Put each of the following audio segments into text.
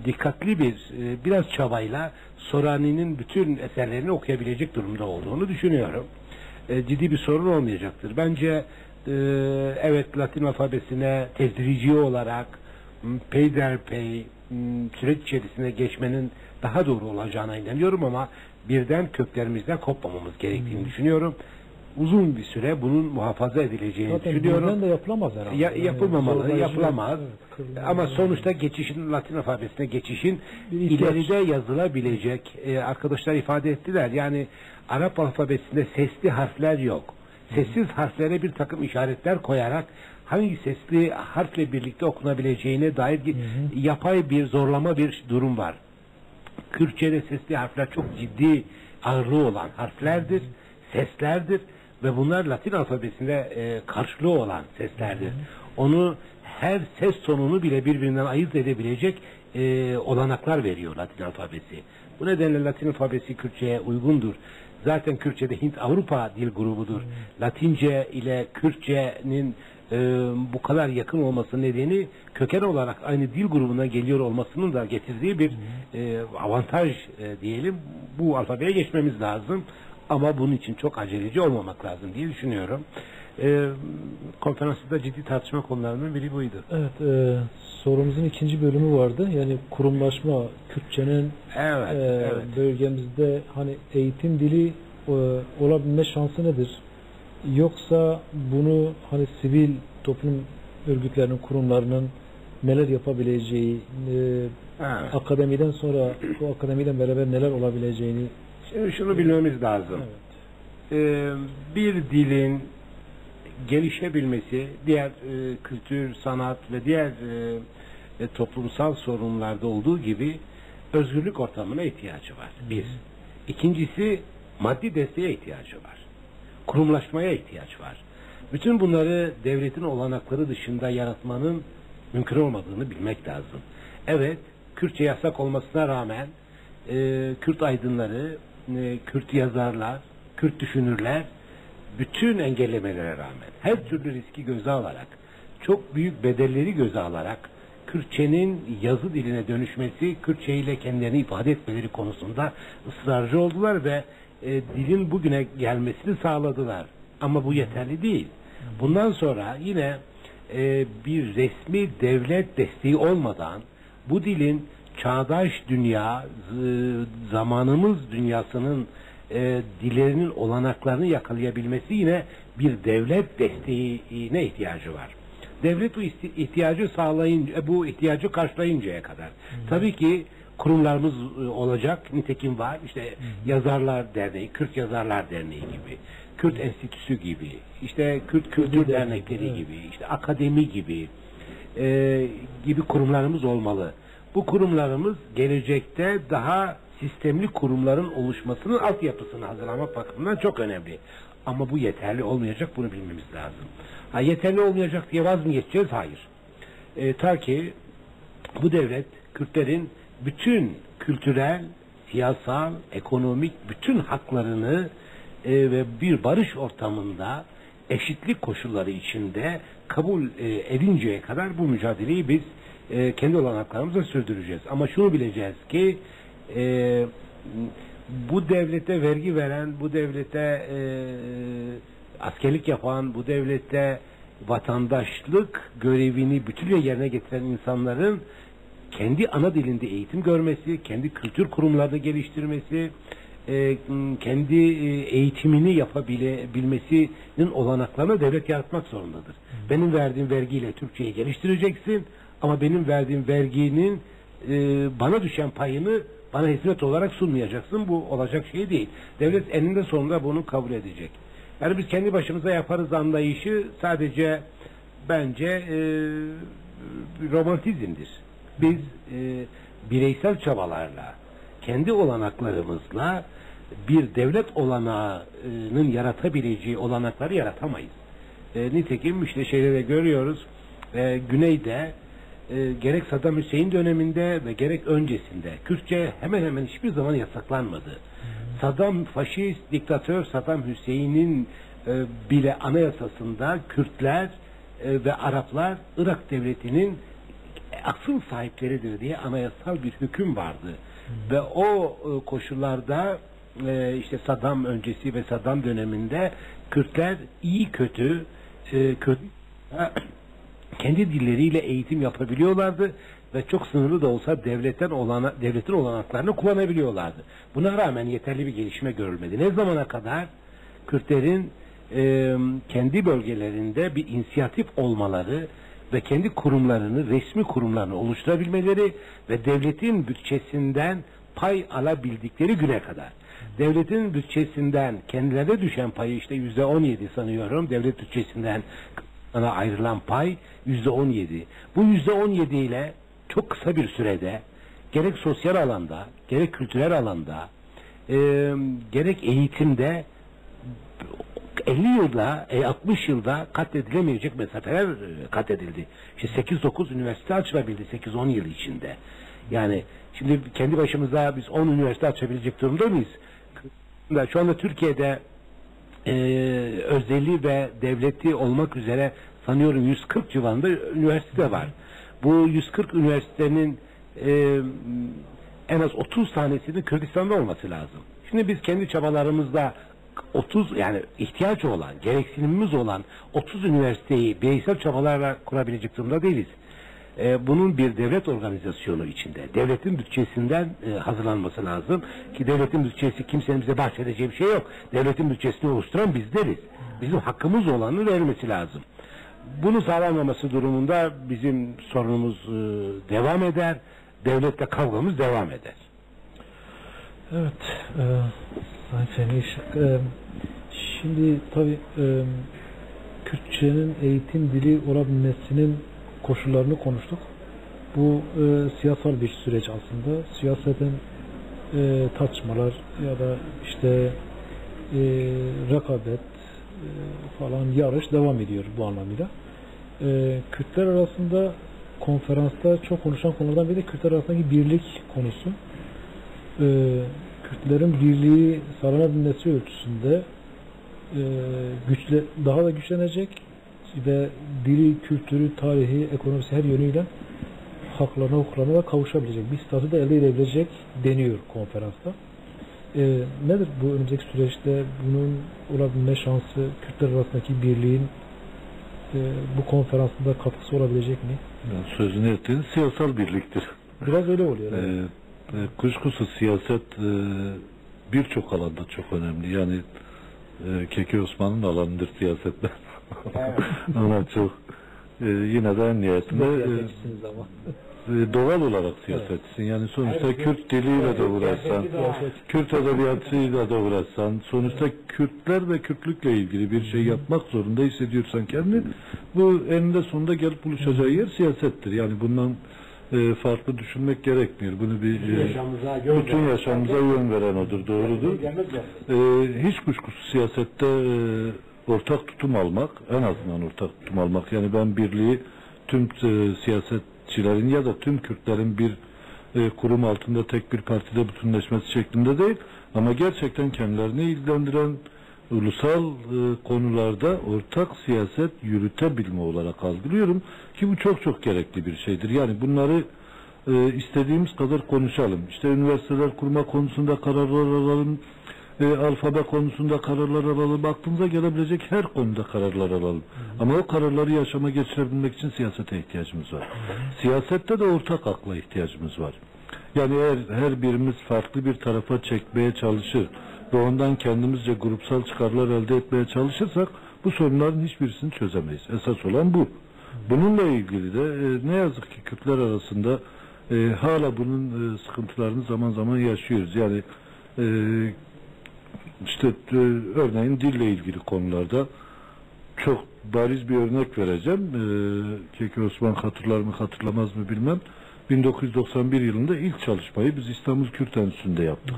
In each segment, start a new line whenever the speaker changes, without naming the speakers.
dikkatli biraz çabayla Sorani'nin bütün eserlerini okuyabilecek durumda olduğunu düşünüyorum. Ciddi bir sorun olmayacaktır. Bence evet, Latin alfabesine tedrici olarak peyderpey süreç içerisinde geçmenin daha doğru olacağına inanıyorum ama birden köklerimizden kopmamamız gerektiğini düşünüyorum. Uzun bir süre bunun muhafaza edileceğini
zaten
düşünüyorum.
Zaten de yapılamaz herhalde.
Yapılmamalı, yapılamaz.
Evet,
ama sonuçta geçişin, Latin alfabesine geçişin ileride yazılabilecek, arkadaşlar ifade ettiler. Yani Arap alfabesinde sesli harfler yok. Sessiz harflere bir takım işaretler koyarak hangi sesli harfle birlikte okunabileceğine dair yapay bir zorlama bir durum var. Kürtçe'de sesli harfler çok ciddi ağırlığı olan harflerdir, seslerdir ve bunlar Latin alfabesinde karşılığı olan seslerdir. Onu her ses tonunu bile birbirinden ayırt edebilecek olanaklar veriyor Latin alfabesi. Bu nedenle Latin alfabesi Kürtçe'ye uygundur. Zaten Kürtçe'de Hint-Avrupa dil grubudur. Latince ile Kürtçe'nin bu kadar yakın olması nedeni köken olarak aynı dil grubuna geliyor olmasının da getirdiği bir avantaj diyelim. Bu alfabeye geçmemiz lazım. Ama bunun için çok aceleci olmamak lazım diye düşünüyorum. Konferansta ciddi tartışma konularından biri buydu.
Evet, sorumuzun ikinci bölümü vardı. Yani kurumlaşma, Kürtçenin bölgemizde hani eğitim dili olabilme şansı nedir? Yoksa bunu hani sivil toplum örgütlerinin, kurumlarının neler yapabileceği, akademiden sonra bu akademiden beraber neler olabileceğini
şunu bilmemiz lazım. Bir dilin gelişebilmesi diğer kültür, sanat ve diğer toplumsal sorunlarda olduğu gibi özgürlük ortamına ihtiyacı var. Bir. İkincisi maddi desteğe ihtiyacı var. Kurumlaşmaya ihtiyaç var. Bütün bunları devletin olanakları dışında yaratmanın mümkün olmadığını bilmek lazım. Evet, Kürtçe yasak olmasına rağmen Kürt aydınları, Kürt yazarlar, Kürt düşünürler bütün engellemelere rağmen her türlü riski göze alarak, çok büyük bedelleri göze alarak Kürtçenin yazı diline dönüşmesi, Kürtçe ile kendilerini ifade etmeleri konusunda ısrarcı oldular ve dilin bugüne gelmesini sağladılar. Ama bu yeterli değil. Bundan sonra yine bir resmi devlet desteği olmadan bu dilin çağdaş dünya, zamanımız dünyasının dillerinin olanaklarını yakalayabilmesi yine bir devlet desteğine ihtiyacı var. Devlet bu ihtiyacı sağlayınca, bu ihtiyacı karşılayıncaya kadar. Tabii ki kurumlarımız olacak, nitekim var. İşte Yazarlar Derneği, Kürt Yazarlar Derneği gibi, Kürt Enstitüsü gibi, işte Kürt Kültür Dernekleri gibi, işte akademi gibi kurumlarımız olmalı. Bu kurumlarımız gelecekte daha sistemli kurumların oluşmasının altyapısını hazırlamak bakımından çok önemli. Ama bu yeterli olmayacak, bunu bilmemiz lazım. Yeterli olmayacak diye vaz mı geçeceğiz? Hayır. Ta ki bu devlet Kürtlerin bütün kültürel, siyasal, ekonomik bütün haklarını ve bir barış ortamında eşitlik koşulları içinde kabul edinceye kadar bu mücadeleyi biz kendi olanaklarımızla sürdüreceğiz. Ama şunu bileceğiz ki bu devlete vergi veren, bu devlete askerlik yapan, bu devlette vatandaşlık görevini bütünüyle yerine getiren insanların kendi ana dilinde eğitim görmesi, kendi kültür kurumlarını geliştirmesi, kendi eğitimini yapabilmesinin olanaklarını devlet yaratmak zorundadır. Benim verdiğim vergiyle Türkçeyi geliştireceksin ama benim verdiğim verginin bana düşen payını bana hizmet olarak sunmayacaksın. Bu olacak şey değil. Devlet eninde sonunda bunu kabul edecek. Yani biz kendi başımıza yaparız anlayışı sadece bence romantizmdir. Biz bireysel çabalarla, kendi olanaklarımızla bir devlet olanağının yaratabileceği olanakları yaratamayız. Nitekim işte şeyleri görüyoruz. Güneyde gerek Saddam Hüseyin döneminde ve gerek öncesinde Kürtçe hemen hemen hiçbir zaman yasaklanmadı. Faşist diktatör Saddam Hüseyin'in bile anayasasında Kürtler ve Araplar Irak devletinin asıl sahipleridir diye anayasal bir hüküm vardı. Ve o koşullarda işte Saddam öncesi ve Saddam döneminde Kürtler iyi kötü kendi dilleriyle eğitim yapabiliyorlardı ve çok sınırlı da olsa devletin olanaklarını kullanabiliyorlardı. Buna rağmen yeterli bir gelişme görülmedi. Ne zamana kadar Kürtlerin kendi bölgelerinde bir inisiyatif olmaları ve kendi kurumlarını, resmi kurumlarını oluşturabilmeleri ve devletin bütçesinden pay alabildikleri güne kadar. Devletin bütçesinden kendilerine düşen payı işte %17 sanıyorum, devlet bütçesinden ayrılan pay %17. Bu %17 ile çok kısa bir sürede gerek sosyal alanda, gerek kültürel alanda, gerek eğitimde 50 yılda, 60 yılda katledilemeyecek mesafeler katledildi. İşte 8-9 üniversite açılabildi 8-10 yıl içinde. Yani şimdi kendi başımıza biz 10 üniversite açabilecek durumda mıyız? Şu anda Türkiye'de özeli ve devleti olmak üzere sanıyorum 140 civarında üniversite var. Bu 140 üniversitenin en az 30 tanesinin Kürdistan'da olması lazım. Şimdi biz kendi çabalarımızda 30 yani ihtiyacı olan, gereksinimimiz olan 30 üniversiteyi bireysel çabalarla kurabilecek durumda değiliz. Bunun bir devlet organizasyonu içinde, devletin bütçesinden hazırlanması lazım ki devletin bütçesi kimsenin bize bahsedeceği bir şey yok. Devletin bütçesini oluşturan bizleriz. Bizim hakkımız olanı verilmesi lazım. Bunu sağlanmaması durumunda bizim sorunumuz devam eder, devletle kavgamız devam eder.
Evet, Sayın Feniş, şimdi tabii Kürtçenin eğitim dili olabilmesinin koşullarını konuştuk. Bu siyasal bir süreç aslında. Siyasetin tartışmalar ya da işte rekabet falan yarış devam ediyor bu anlamıyla. Kürtler arasında konferansta çok konuşan konulardan biri de Kürtler arasındaki birlik konusu. Kürtlerin birliği sağlanabilmesi ölçüsünde daha da güçlenecek ve dili, kültürü, tarihi, ekonomisi her yönüyle haklarına, hukuklarına da kavuşabilecek bir statü de elde edilebilecek deniyor konferansta. Nedir bu önümüzdeki süreçte bunun olabilme şansı, Kürtler arasındaki birliğin bu konferansında katkısı olabilecek mi?
Sözünü ettiğiniz siyasal birliktir.
Biraz öyle oluyor.
Kuşkusuz siyaset birçok alanda çok önemli. Yani Keke Osman'ın alanıdır siyaset. Ona çok yine de en niyetinde doğal olarak siyasetçisin. Yani sonuçta Kürt diliyle de uğraşsan, Kürt edebiyatıyla da uğraşsan, sonuçta Kürtler ve Kürtlükle ilgili bir şey yapmak zorunda hissediyorsan kendini, bu eninde sonunda gelip buluşacağı yer siyasettir. Yani bundan farklı düşünmek gerekmiyor. Bunu bütün yaşamımıza yön veren odur, doğrudur. Hiç kuşkusuz siyasette ortak tutum almak, en azından ortak tutum almak. Yani ben birliği tüm siyasetçilerin ya da tüm Kürtlerin bir kurum altında tek bir partide bütünleşmesi şeklinde değil, ama gerçekten kendilerini ilgilendiren ulusal konularda ortak siyaset yürütebilme olarak algılıyorum ki bu çok çok gerekli bir şeydir. Yani bunları istediğimiz kadar konuşalım. İşte üniversiteler kurma konusunda kararlar alalım, alfabe konusunda kararlar alalım, aklımıza gelebilecek her konuda kararlar alalım. Ama o kararları yaşama geçirebilmek için siyasete ihtiyacımız var. Siyasette de ortak akla ihtiyacımız var. Yani eğer her birimiz farklı bir tarafa çekmeye çalışır ve ondan kendimizce grupsal çıkarlar elde etmeye çalışırsak bu sorunların hiçbirisini çözemeyiz. Esas olan bu. Bununla ilgili de ne yazık ki Kürtler arasında hala bunun sıkıntılarını zaman zaman yaşıyoruz. Yani işte örneğin dille ilgili konularda çok bariz bir örnek vereceğim. Keke Osman hatırlar mı hatırlamaz mı bilmem. 1991 yılında ilk çalışmayı biz İstanbul Kürt Enstitüsü'nde yaptık.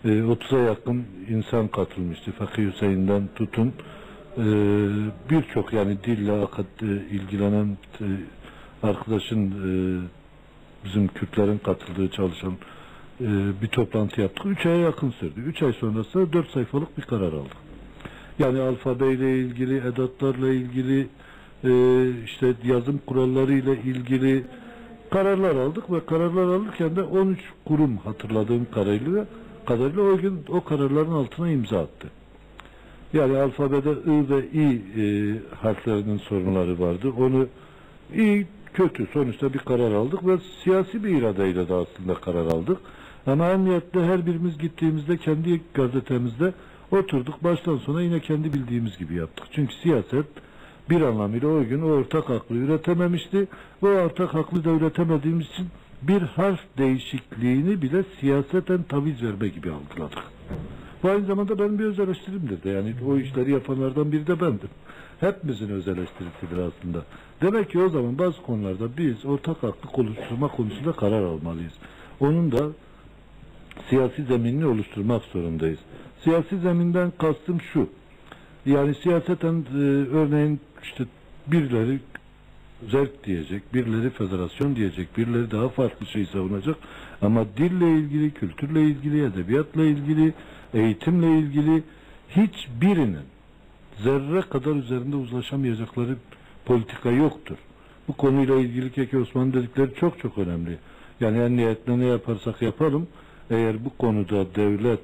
30'a yakın insan katılmıştı. Fakih Hüseyin'den tutun birçok yani dille ilgilenen arkadaşın bizim Kürtlerin katıldığı çalışan bir toplantı yaptık. 3 aya yakın sürdü. 3 ay sonrasında 4 sayfalık bir karar aldık. Yani alfabeyle ilgili, edatlarla ilgili, işte yazım kuralları ile ilgili kararlar aldık ve kararlar alırken de 13 kurum hatırladığım kadarıyla o gün o kararların altına imza attı. Yani alfabede I ve İ harflerinin sorunları vardı. Onu iyi kötü sonuçta bir karar aldık ve siyasi bir iradeyle de aslında karar aldık. Ama emniyetle her birimiz gittiğimizde kendi gazetemizde oturduk baştan sona yine kendi bildiğimiz gibi yaptık. Çünkü siyaset bir anlamıyla o gün o ortak aklı üretememişti. O ortak aklı da üretemediğimiz için bir harf değişikliğini bile siyaseten taviz verme gibi algıladık. Bu aynı zamanda benim bir öz eleştirimdir de. Yani o işleri yapanlardan biri de bendim. Hepimizin öz eleştirisidir aslında. Demek ki o zaman bazı konularda biz ortak aklı oluşturma konusunda karar almalıyız. Onun da siyasi zeminini oluşturmak zorundayız. Siyasi zeminden kastım şu. Yani siyaseten örneğin işte birileri zevk diyecek, birileri federasyon diyecek, birileri daha farklı şey savunacak. Ama dille ilgili, kültürle ilgili, edebiyatla ilgili, eğitimle ilgili hiçbirinin zerre kadar üzerinde uzlaşamayacakları politika yoktur. Bu konuyla ilgili Keke Osman dedikleri çok çok önemli. Yani en niyetle ne yaparsak yapalım, eğer bu konuda devlet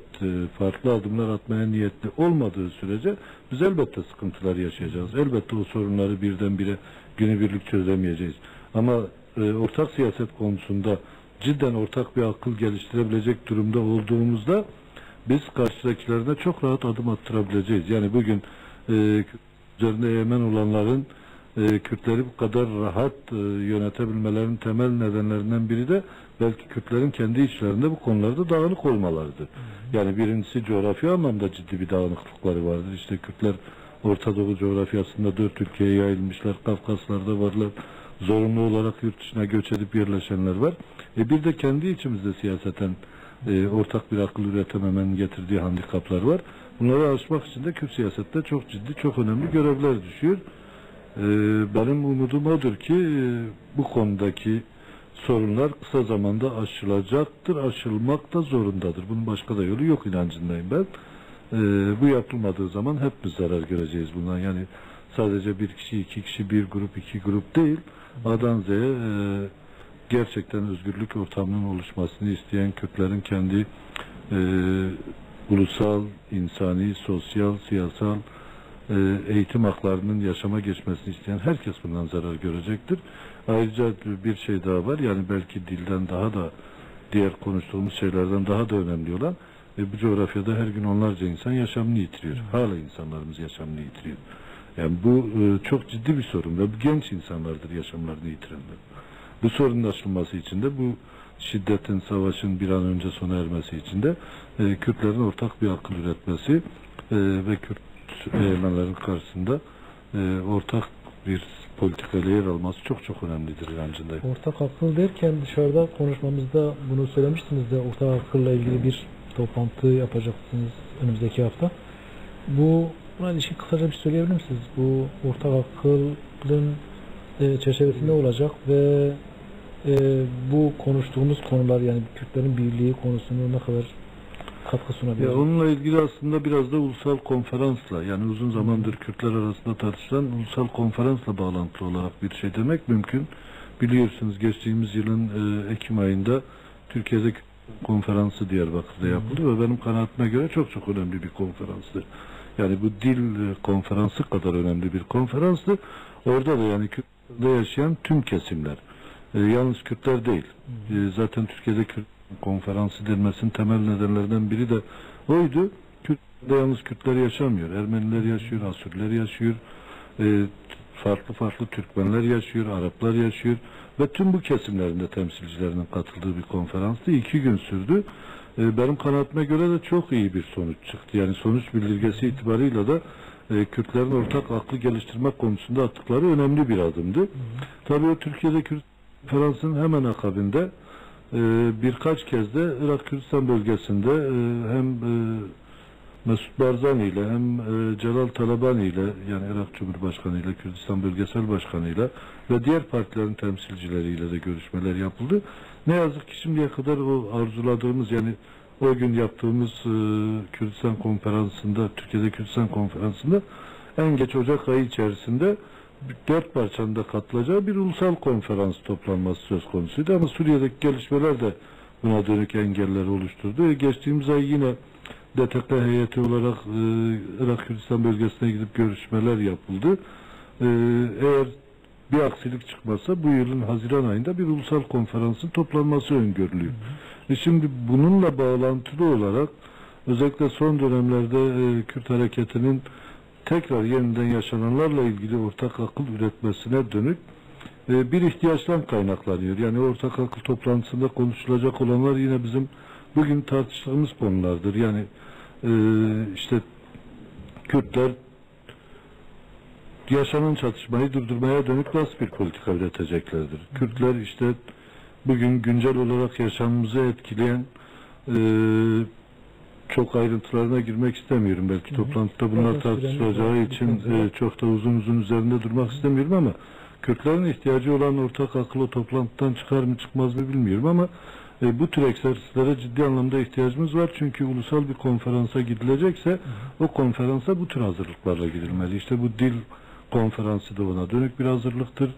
farklı adımlar atmaya niyetli olmadığı sürece biz elbette sıkıntılar yaşayacağız. Elbette o sorunları birdenbire günübirlik çözemeyeceğiz. Ama ortak siyaset konusunda cidden ortak bir akıl geliştirebilecek durumda olduğumuzda biz karşıdakilerine çok rahat adım attırabileceğiz. Yani bugün üzerinde egemen olanların Kürtleri bu kadar rahat yönetebilmelerinin temel nedenlerinden biri de belki Kürtlerin kendi içlerinde bu konularda dağınık olmalarıdır. Yani birincisi coğrafi anlamda ciddi bir dağınıklıkları vardır. İşte Kürtler Orta Doğu coğrafyasında 4 ülkeye yayılmışlar, Kafkaslar'da varlar, zorunlu olarak yurt dışına göç edip yerleşenler var. Bir de kendi içimizde siyaseten ortak bir akıl üretememenin getirdiği handikaplar var. Bunları aşmak için de Kürt siyasette çok ciddi, çok önemli görevler düşüyor. Benim umudum odur ki bu konudaki sorunlar kısa zamanda aşılacaktır, aşılmak da zorundadır. Bunun başka da yolu yok inancındayım ben. Bu yapılmadığı zaman hepimiz zarar göreceğiz bundan. Yani sadece bir kişi, iki kişi, bir grup, iki grup değil. A'dan Z'ye gerçekten özgürlük ortamının oluşmasını isteyen Kürtlerin kendi ulusal, insani, sosyal, siyasal eğitim haklarının yaşama geçmesini isteyen herkes bundan zarar görecektir. Ayrıca bir şey daha var. Yani belki dilden daha da diğer konuştuğumuz şeylerden daha da önemli olan bu coğrafyada her gün onlarca insan yaşamını yitiriyor. Hala insanlarımız yaşamını yitiriyor. Yani bu çok ciddi bir sorun ve bu genç insanlardır yaşamlarını yitirenler. Bu sorunun aşılması için de bu şiddetin, savaşın bir an önce sona ermesi için de Kürtlerin ortak bir akıl üretmesi ve Kürt egemenlerin karşısında ortak bir politikayla yer alması çok çok önemlidir inancındayım.
Ortak akıl derken dışarıda konuşmamızda bunu söylemiştiniz de ortak akılla ilgili bir toplantı yapacaksınız önümüzdeki hafta. Buna ilişkin kısaca bir söyleyebilir misiniz? Bu ortak akılın çerçevesinde olacak ve bu konuştuğumuz konular yani Kürtlerin birliği konusunda ne kadar katkı sunabilir?
Onunla ilgili aslında biraz da ulusal konferansla yani uzun zamandır Kürtler arasında tartışılan ulusal konferansla bağlantılı olarak bir şey demek mümkün. Biliyorsunuz geçtiğimiz yılın Ekim ayında Türkiye'de konferansı Diyarbakır'da yapıldı ve benim kanaatime göre çok çok önemli bir konferanstı. Yani bu dil konferansı kadar önemli bir konferanstı. Orada da yani Kürt'te yaşayan tüm kesimler. Yalnız Kürtler değil. Zaten Türkiye'de Kürt konferansı denmesinin temel nedenlerden biri de oydu. Kürt'te yalnız Kürtler yaşamıyor. Ermeniler yaşıyor, Asürler yaşıyor, farklı Türkmenler yaşıyor, Araplar yaşıyor ve tüm bu kesimlerinde temsilcilerinin katıldığı bir konferanstı. 2 gün sürdü. Benim kanaatime göre de çok iyi bir sonuç çıktı. Yani sonuç bildirgesi itibarıyla da Kürtlerin ortak aklı geliştirmek konusunda attıkları önemli bir adımdı. Tabii o Türkiye'de Kürt konferansının hemen akabinde birkaç kez de Irak Kürdistan bölgesinde hem Mesut Barzani ile hem Celal Talabani ile yani Irak Cumhurbaşkanı ile Kürdistan Bölgesel Başkanı ile ve diğer partilerin temsilcileriyle de görüşmeler yapıldı. Ne yazık ki şimdiye kadar o arzuladığımız yani o gün yaptığımız Kürdistan konferansında, Türkiye'de Kürdistan konferansında en geç Ocak ayı içerisinde dört parçanın da katılacağı bir ulusal konferans toplanması söz konusuydu. Ama Suriye'deki gelişmeler de buna dönük engeller oluşturdu. Geçtiğimiz ay yine DTK heyeti olarak Irak Kürdistan bölgesine gidip görüşmeler yapıldı. Eğer bir aksilik çıkmazsa bu yılın Haziran ayında bir ulusal konferansın toplanması öngörülüyor. Şimdi bununla bağlantılı olarak özellikle son dönemlerde Kürt hareketinin tekrar yeniden yaşananlarla ilgili ortak akıl üretmesine dönük bir ihtiyaçtan kaynaklanıyor. Yani ortak akıl toplantısında konuşulacak olanlar yine bizim bugün tartıştığımız konulardır. Yani işte Kürtler yaşanan çatışmayı durdurmaya dönük nasıl bir politika üreteceklerdir? Kürtler işte bugün güncel olarak yaşamımızı etkileyen çok ayrıntılarına girmek istemiyorum. Belki toplantıda bunlar tartışılacağı için çok da uzun üzerinde durmak istemiyorum ama Kürtlerin ihtiyacı olan ortak akıl o toplantıdan çıkar mı çıkmaz mı bilmiyorum ama bu tür egzersizlere ciddi anlamda ihtiyacımız var. Çünkü ulusal bir konferansa gidilecekse o konferansa bu tür hazırlıklarla gidilmeli. İşte bu dil konferansı da ona dönük bir hazırlıktır.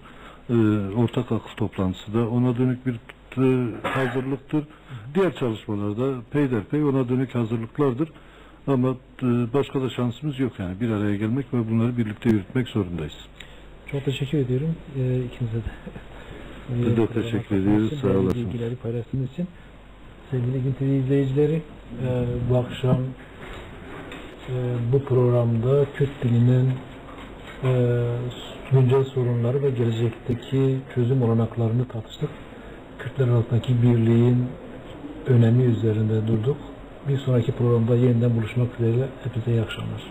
Ortak akıl toplantısı da ona dönük bir hazırlıktır. Diğer çalışmalarda peyderpey ona dönük hazırlıklardır. Ama başka da şansımız yok yani. Bir araya gelmek ve bunları birlikte yürütmek zorundayız.
Çok teşekkür ediyorum ikinize de.
Biz de teşekkür ediyoruz. Sağ olasın.
Bilgileri paylaştığınız için. Sevgili Gün TV izleyicileri, bu akşam bu programda Kürt dilinin güncel sorunları ve gelecekteki çözüm olanaklarını tartıştık. Kürtler arasındaki birliğin önemi üzerinde durduk. Bir sonraki programda yeniden buluşmak üzere. Hepinize iyi akşamlar.